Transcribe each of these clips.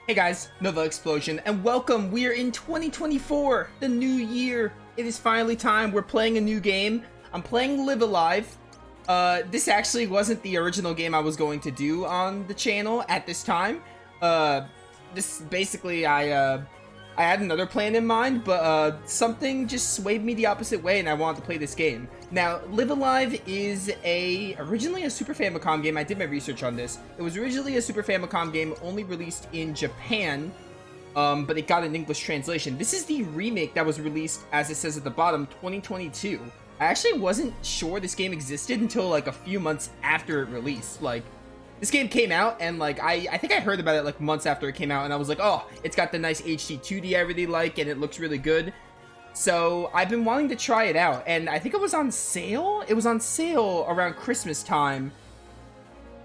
Hey guys, Novaexplosion, and welcome. We are in 2024, the new year. It is finally time. We're playing a new game. I'm playing Live Alive. This actually wasn't the original game I was going to do on the channel at this time. This basically I had another plan in mind, but something just swayed me the opposite way, and I wanted to play this game. Now, Live Alive is originally a Super Famicom game. I did my research on this. It was originally a Super Famicom game, only released in Japan, but it got an English translation. This is the remake that was released, as it says at the bottom, 2022. I actually wasn't sure this game existed until like a few months after it released. Like, this game came out, and like I think I heard about it like months after it came out, and I was like, oh, it's got the nice HD 2D I really like, and it looks really good. So I've been wanting to try it out, and I think it was on sale. It was on sale around Christmas time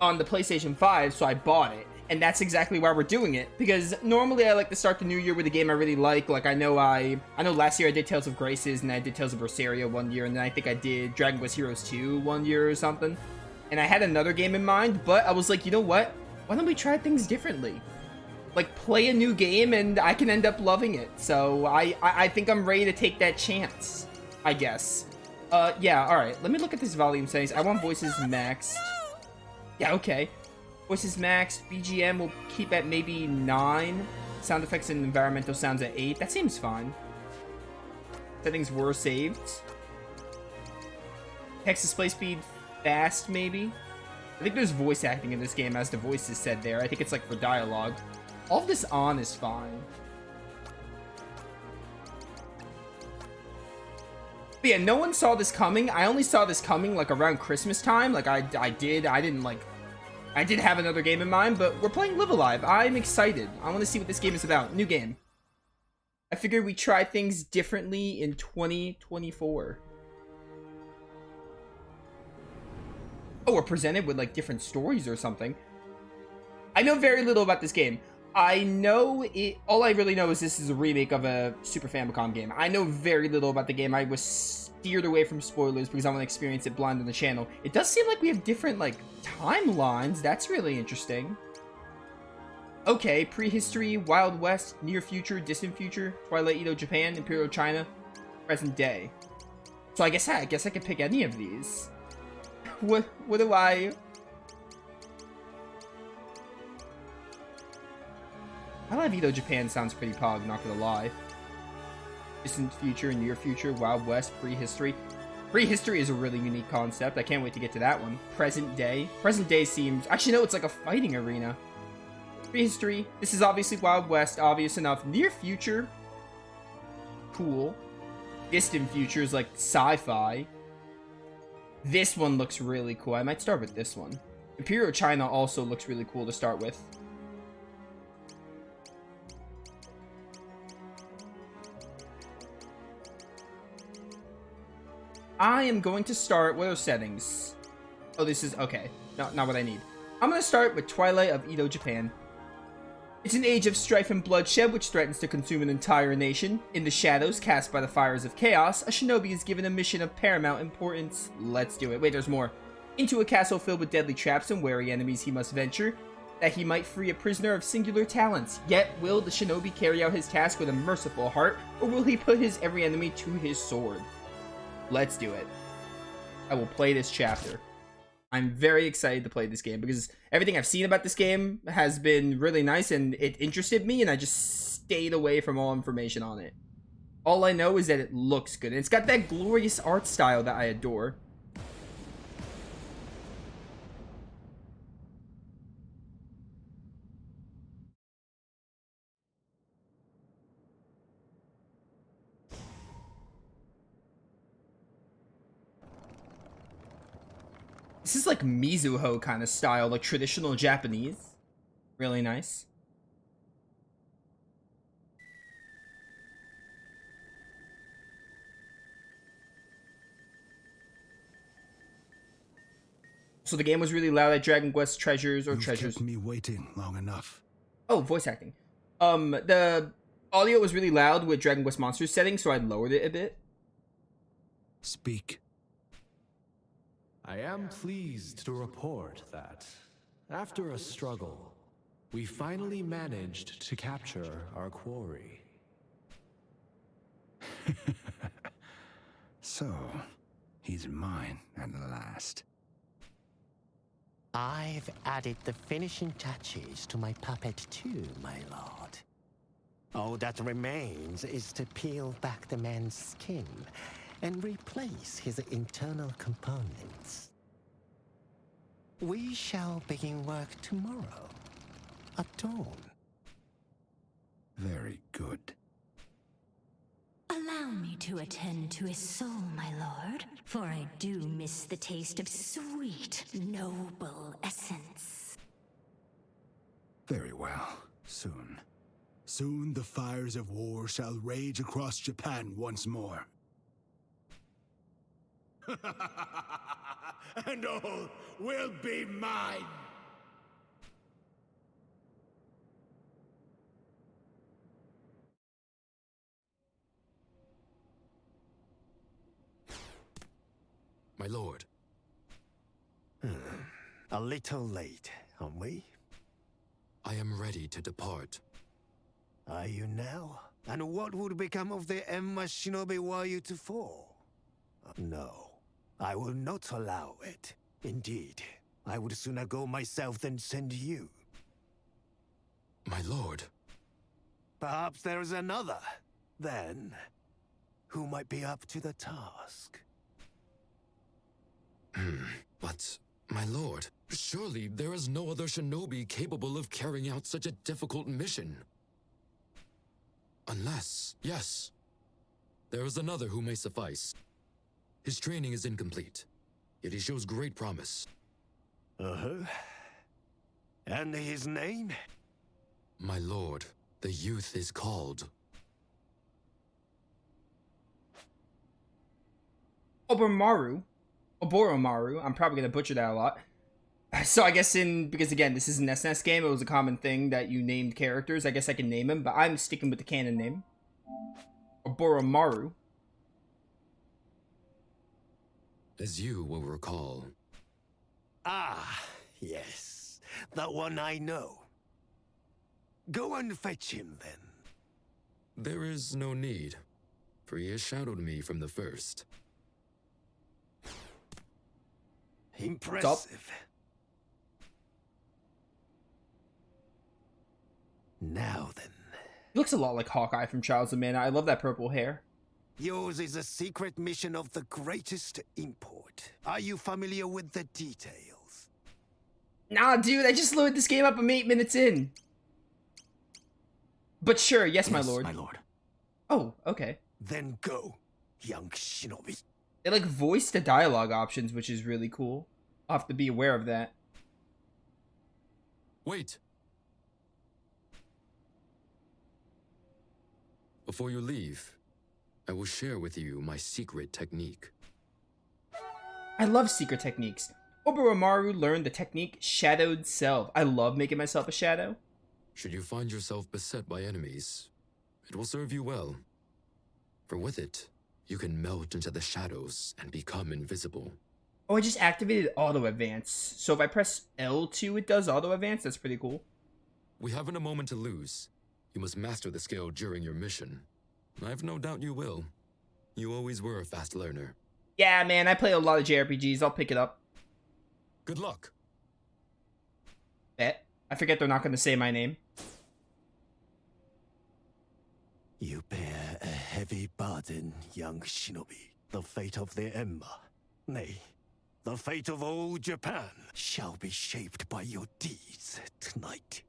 on the PlayStation 5, so I bought it. And that's exactly why we're doing it, because normally I like to start the new year with a game I really like. Like I know last year I did Tales of Graces, and I did Tales of Berseria one year, and then I think I did Dragon Quest Heroes 2 one year or something. And I had another game in mind, but I was like, you know what? Why don't we try things differently? Like, play a new game, and I can end up loving it. So I think I'm ready to take that chance, I guess. Yeah, alright. Let me look at this volume settings. I want voices maxed. Yeah, okay. Voices maxed. BGM will keep at maybe 9. Sound effects and environmental sounds at 8. That seems fine. Settings were saved. Text display speed fast, maybe? I think there's voice acting in this game, as the voice is said there. I think it's like for dialogue. All of this on is fine. But yeah, no one saw this coming. I only saw this coming like around Christmas time. Like I did have another game in mind, but we're playing Live Alive. I'm excited. I want to see what this game is about. New game. I figured we try things differently in 2024. Oh, we're presented with like different stories or something. I know very little about this game. I know it. All I really know is this is a remake of a Super Famicom game. I know very little about the game. I was steered away from spoilers because I want to experience it blind on the channel. It does seem like we have different like timelines. That's really interesting. Okay, prehistory, Wild West, near future, distant future, Twilight Edo Japan, Imperial China, present day. So I guess I could pick any of these. What do I love Edo Japan sounds pretty pog, not gonna lie. Distant future, near future, Wild West, prehistory. Prehistory is a really unique concept. I can't wait to get to that one. Present day. Present day seems... Actually, no, it's like a fighting arena. Prehistory. This is obviously Wild West, obvious enough. Near future. Cool. Distant future is like sci-fi. This one looks really cool. I might start with this one. Imperial China also looks really cool to start with. I am going to start... What are those settings? Oh, this is... Okay. Not what I need. I'm going to start with Twilight of Edo Japan. It's an age of strife and bloodshed which threatens to consume an entire nation. In the shadows cast by the fires of chaos, a shinobi is given a mission of paramount importance. Let's do it. Wait, there's more. Into a castle filled with deadly traps and wary enemies he must venture, that he might free a prisoner of singular talents. Yet, will the shinobi carry out his task with a merciful heart, or will he put his every enemy to his sword? Let's do it. I will play this chapter. I'm very excited to play this game because everything I've seen about this game has been really nice and it interested me, and I just stayed away from all information on it. All I know is that it looks good, and it's got that glorious art style that I adore. This is like Mizuho kind of style, like traditional Japanese. Really nice. So the game was really loud at Dragon Quest Treasures or You've Treasures. kept me waiting long enough. Oh, voice acting. The audio was really loud with Dragon Quest Monsters settings, so I lowered it a bit. Speak. I am pleased to report that, after a struggle, We finally managed to capture our quarry. So, he's mine at last. I've added the finishing touches to my puppet too, my lord. All that remains is to peel back the man's skin and replace his internal components. We shall begin work tomorrow, at dawn. Very good. Allow me to attend to his soul, my lord, for I do miss the taste of sweet, noble essence. Very well. Soon. Soon the fires of war shall rage across Japan once more. And all will be mine! My lord. A little late, aren't we? I am ready to depart. Are you now? And what would become of the Emma Shinobi were you to fall? No, I will not allow it. Indeed, I would sooner go myself than send you. My lord. Perhaps there is another, then, who might be up to the task. But, my lord, surely there is no other shinobi capable of carrying out such a difficult mission. Unless, yes, there is another who may suffice. His training is incomplete, yet he shows great promise. Uh-huh. And his name? My lord, the youth is called... Oboromaru. I'm probably gonna butcher that a lot. So I guess because again, this is an SNES game, it was a common thing that you named characters. I guess I can name him, but I'm sticking with the canon name. Oboromaru. As you will recall. Ah, yes. That one I know. Go and fetch him, then. There is no need, for he has shadowed me from the first. Impressive. Now then. He looks a lot like Hawkeye from Trials of Mana. I love that purple hair. Yours is a secret mission of the greatest import. Are you familiar with the details? Nah, dude, I just loaded this game up. I'm 8 minutes in. But sure, yes, my lord. My lord. Oh, okay. Then go, young shinobi. They like voice the dialogue options, which is really cool. I'll have to be aware of that. Wait! Before you leave, I will share with you my secret technique. I love secret techniques. Oboromaru learned the technique Shadowed Self. I love making myself a shadow. Should you find yourself beset by enemies, it will serve you well. For with it, you can melt into the shadows and become invisible. Oh, I just activated Auto Advance. So if I press L2, it does Auto Advance? That's pretty cool. We haven't a moment to lose. You must master the skill during your mission. I've no doubt you will. You always were a fast learner. Yeah, man, I play a lot of JRPGs. I'll pick it up. Good luck. Bet. I forget they're not going to say my name. You bear a heavy burden, young shinobi. The fate of the Emma, nay, the fate of all Japan, shall be shaped by your deeds tonight.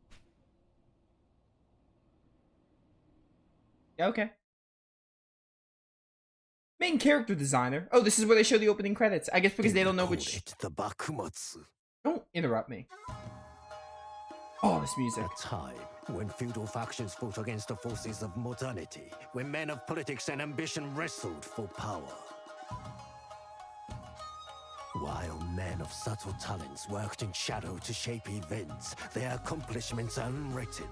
Yeah, okay. Main character designer. Oh, this is where they show the opening credits. I guess because they don't know Call which... it the Bakumatsu. Don't interrupt me. Oh, this music. A time when feudal factions fought against the forces of modernity, when men of politics and ambition wrestled for power. While men of subtle talents worked in shadow to shape events, their accomplishments unwritten.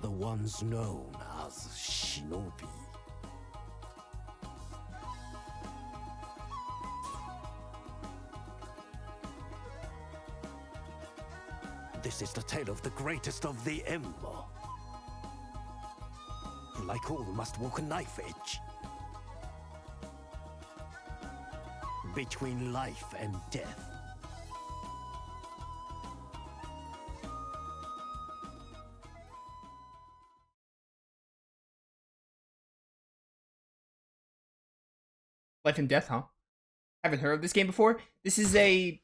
The ones known as Shinobi. This is the tale of the greatest of the Ember. Who, like all, must walk a knife edge. Between life and death. Life and Death, huh? Haven't heard of this game before. This is The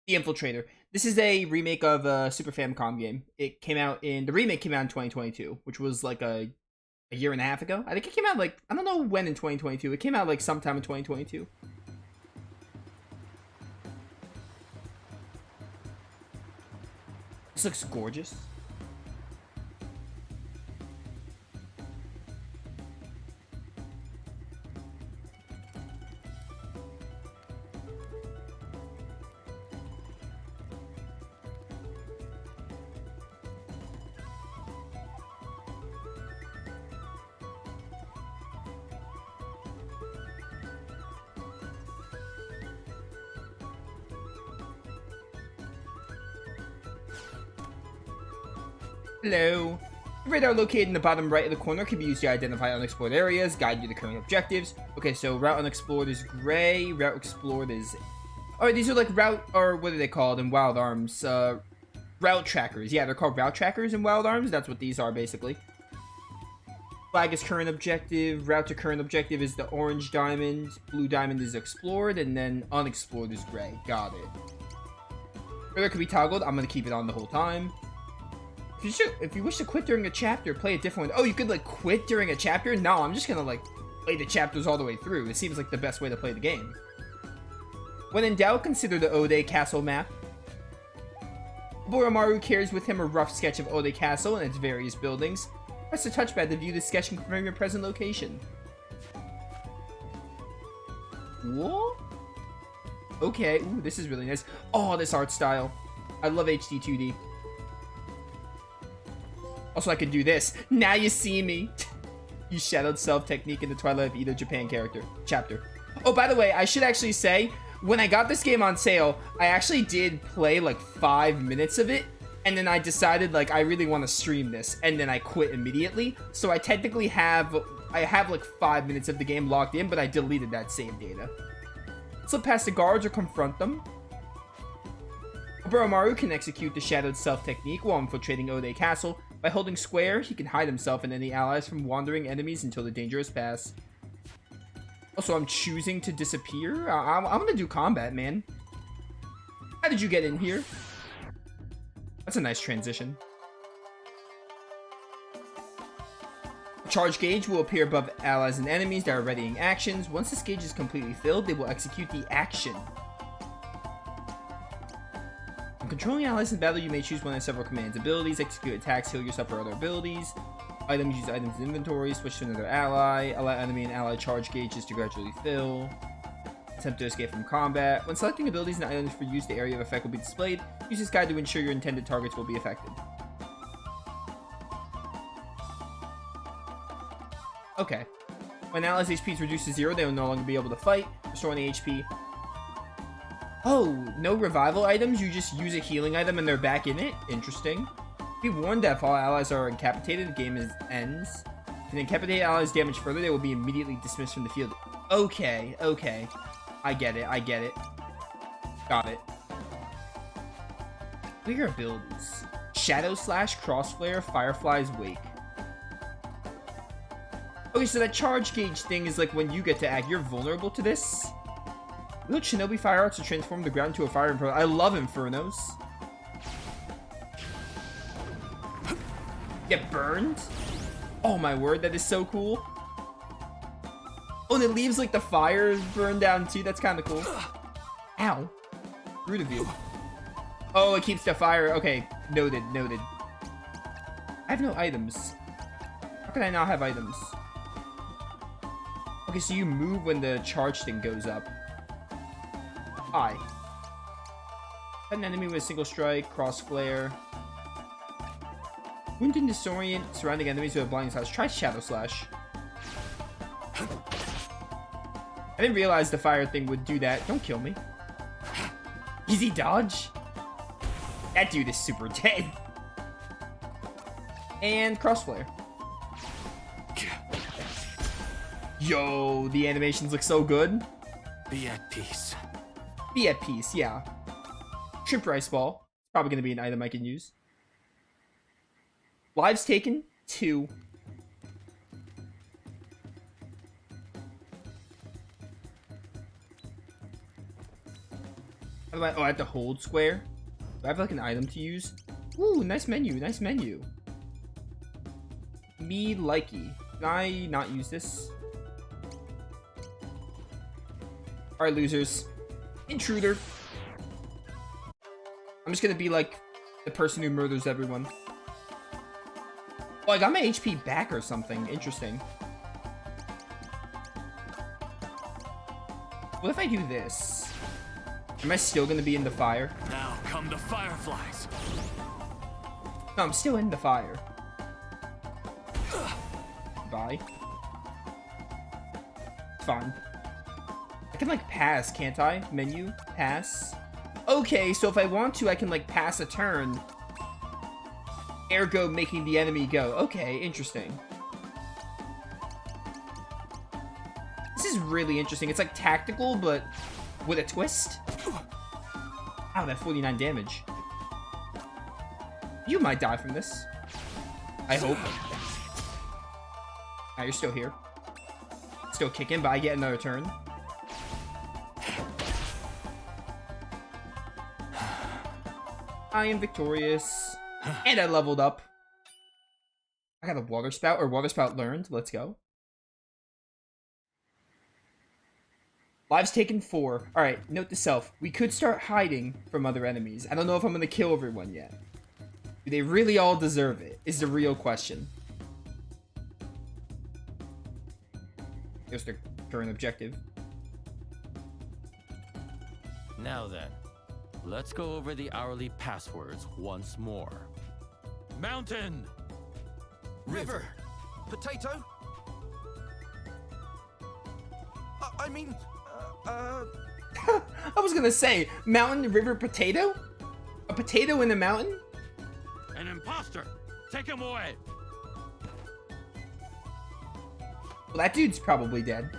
Infiltrator. This is a remake of a Super Famicom game. The remake came out in 2022, which was like a year and a half ago. I think it came out I don't know when in 2022. It came out like sometime in 2022. This looks gorgeous. Hello. The radar located in the bottom right of the corner can be used to identify unexplored areas, guide you to current objectives. Okay, so route unexplored is gray, route explored is... Alright, these are like route, or what are they called in Wild Arms? Route trackers. Yeah, they're called route trackers in Wild Arms. That's what these are, basically. Flag is current objective, route to current objective is the orange diamond, blue diamond is explored, and then unexplored is gray. Got it. Radar can be toggled. I'm gonna keep it on the whole time. If you wish to quit during a chapter, play a different one. Oh, you could like quit during a chapter? No, I'm just gonna like play the chapters all the way through. It seems like the best way to play the game. When in doubt, consider the Ode Castle map. Boromaru carries with him a rough sketch of Ode Castle and its various buildings. Press the touchpad to view the sketch and confirm your present location. What? Okay, ooh, this is really nice. Oh, this art style. I love HD 2D. Also, I can do this. Now you see me. Use shadowed self technique in the Twilight of Edo Japan chapter. Oh, by the way, I should actually say, when I got this game on sale, I actually did play like 5 minutes of it, and then I decided like I really want to stream this, and then I quit immediately. So I technically have like 5 minutes of the game logged in, but I deleted that save data. Slip past the guards or confront them. Boromaru can execute the shadowed self technique while infiltrating Ode Castle. By holding square, he can hide himself and any allies from wandering enemies until the danger is past. Also, I'm choosing to disappear? I'm gonna do combat, man. How did you get in here? That's a nice transition. A charge gauge will appear above allies and enemies that are readying actions. Once this gauge is completely filled, they will execute the action. When controlling allies in battle, you may choose one of several commands. Abilities, execute attacks, heal yourself, or other abilities. Items, use items in inventory, switch to another ally. Allow enemy and ally charge gauges to gradually fill. Attempt to escape from combat. When selecting abilities and items for use, the area of effect will be displayed. Use this guide to ensure your intended targets will be affected. Okay. When allies' HP is reduced to 0, they will no longer be able to fight. Restoring the HP. Oh, no revival items? You just use a healing item and they're back in it? Interesting. Be warned that if all allies are incapacitated, the game ends. If an incapacitated allies damage further, they will be immediately dismissed from the field. Okay, okay. I get it, I get it. Got it. What are your abilities? Shadow Slash, Crossflare, Firefly's Wake. Okay, so that charge gauge thing is like when you get to act, you're vulnerable to this. Wield Shinobi fire arts to transform the ground into a fire inferno. I love infernos. Get burned? Oh my word, that is so cool. Oh, and it leaves like the fire burned down too. That's kind of cool. Ow. Rude of you. Oh, it keeps the fire. Okay, noted, noted. I have no items. How can I not have items? Okay, so you move when the charge thing goes up. I. An enemy with a single strike, cross flare. Wound and disorient surrounding enemies with a blinding slash. Try Shadow Slash. I didn't realize the fire thing would do that. Don't kill me. Easy dodge. That dude is super dead. And crossflare. Yo, the animations look so good. Be at peace. Be at peace, yeah. Shrimp rice ball. Probably gonna be an item I can use. Lives taken, 2. How do I, oh, I have to hold square. Do I have like an item to use? Ooh, nice menu, nice menu. Me likey. Can I not use this? Alright, losers. Intruder. I'm just gonna be like the person who murders everyone. Oh, I got my HP back or something. Interesting. What if I do this? Am I still gonna be in the fire? Now come the fireflies. No, I'm still in the fire. Bye. Fine. I can like pass, can't I? Menu, pass. Okay, so if I want to, I can like pass a turn. Ergo making the enemy go. Okay, interesting. This is really interesting. It's like tactical, but with a twist. Ow, that 49 damage. You might die from this. I hope. Now you're still here. Still kicking, but I get another turn. I am victorious. And I leveled up. I got a water spout, or water spout learned. Let's go. Lives taken 4. Alright, note to self. We could start hiding from other enemies. I don't know if I'm going to kill everyone yet. Do they really all deserve it? Is the real question. Here's the current objective. Now then, let's go over the hourly passwords once more. Mountain! River. Potato. I mean, I was gonna say, mountain, river, potato? A potato in the mountain? An imposter! Take him away! Well, that dude's probably dead.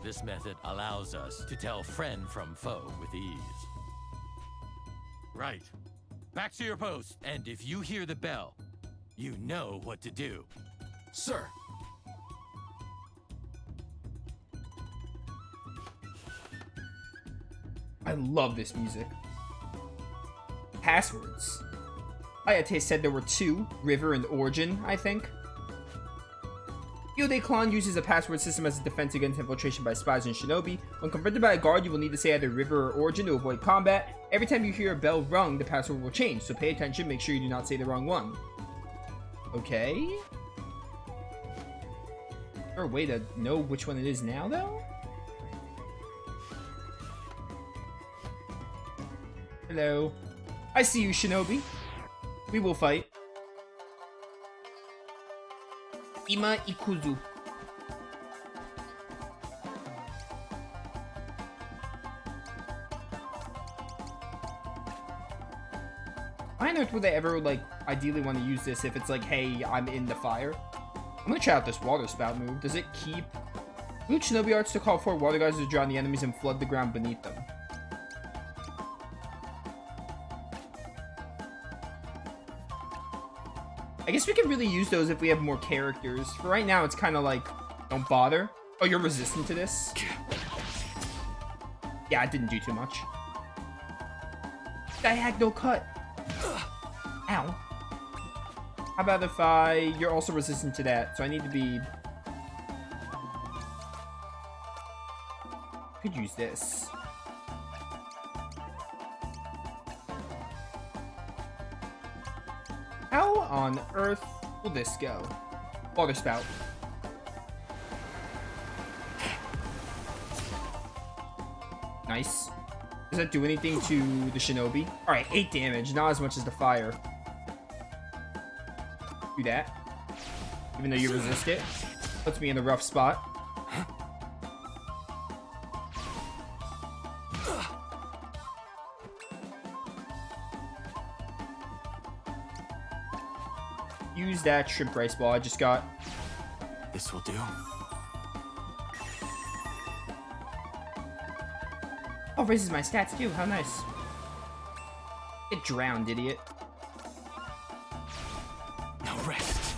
This method allows us to tell friend from foe with ease. Right. Back to your post, and if you hear the bell, you know what to do. sir. I love this music. Passwords. Ayate said there were 2, River and Origin, I think. Yode Clan uses a password system as a defense against infiltration by spies and Shinobi. When confronted by a guard, you will need to say either River or Origin to avoid combat. Every time you hear a bell rung, the password will change, so pay attention, make sure you do not say the wrong one. Okay. Is there a way to know which one it is now, though? Hello. I see you, Shinobi. We will fight. Ima Ikuzu. I don't know would they ever, like, ideally want to use this if it's like, hey, I'm in the fire. I'm gonna try out this water spout move. Does it keep... Use Shinobi arts to call for water guys to drown the enemies and flood the ground beneath them. I guess we could really use those if we have more characters. For right now, it's kind of like, don't bother. Oh, you're resistant to this? Yeah, it didn't do too much. Diagonal cut. Ow. How about if you're also resistant to that, so I need to be... Could use this. How on earth will this go? Water spout. Nice. Does that do anything to the Shinobi? Alright, 8 damage. Not as much as the fire. Do that. Even though you resist it. Puts me in a rough spot. use that shrimp rice ball I just got. This will do. Oh, raises my stats too. How nice. Get drowned, idiot. Now rest.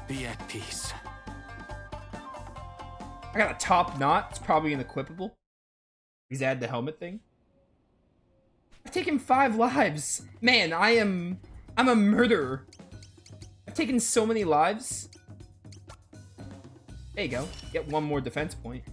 Be at peace. I got a top knot. It's probably unequipable. He's add the helmet thing. I've taken 5 lives. Man, I'm a murderer. I've taken so many lives. There you go. Get 1 more defense point.